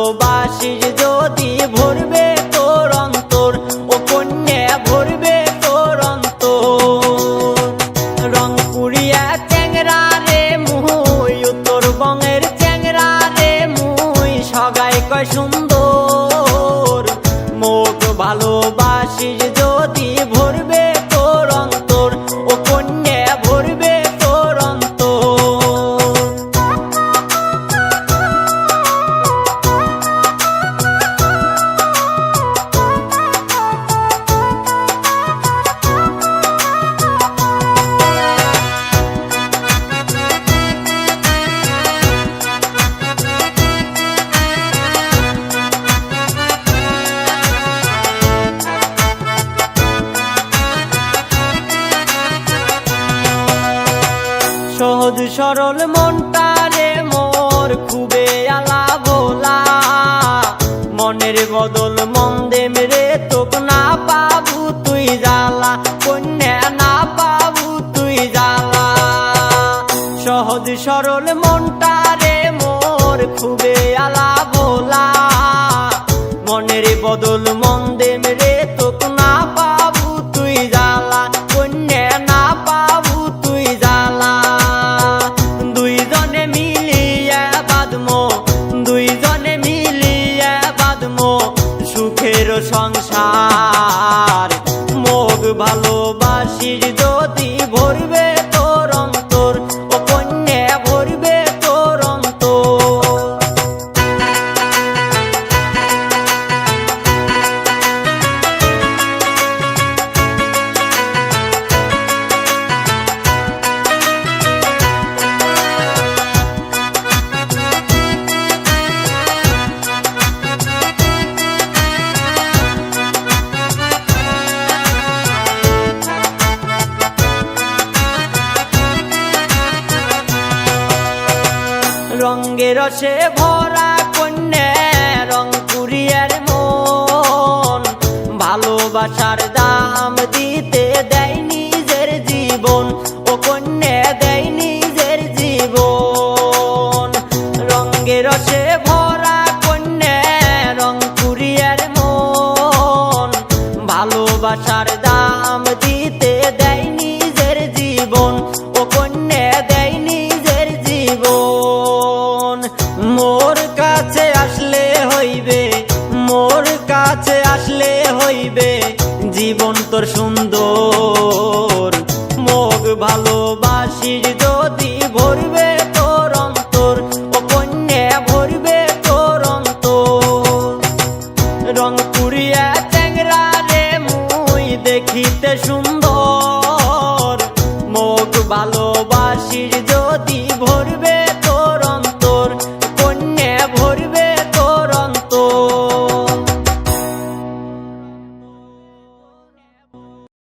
ভালোবাসিস যদি ভরবে তোর অন্তর, ও কন্যা ভরবে তোর অন্তর। রংপুরিয়া চ্যাংরা রে মুই, উত্তরবঙ্গের চ্যাংরা রে মুই, সগাই কয় সুন্দর। মোক ভালোবাসিস যদি ভরবে তোর অন্তর, ও কন্যা ভরবে তোর অন্তর। সহজ সরল মনটারে মোর খুবে আলা ভোলা, মনের বদল মন দেম রে তোক না পাবু তুই জ্বালা, কন্যা না পাবু তুই জ্বালা। সহজ সরল মনটারে মোর খুবে আলা ভোলা, মনের বদল মন দেম রে তোক না পাবু তুই জ্বালা, কন্যা না পাবু তুই জ্বালা। দুইজনে মিলিয়া বাঁধমো, দুইজনে মিলিয়া বাঁধমো সুখের সংসার। মোক ভালোবাসিস যদি ভরবে তোর অন্তর, ও কন্যা ভরবে তোর অন্তর। রঙ্গে রসে ভরা কন্যা রংপুরিয়ার মন, ভালোবাসার দাম দিতে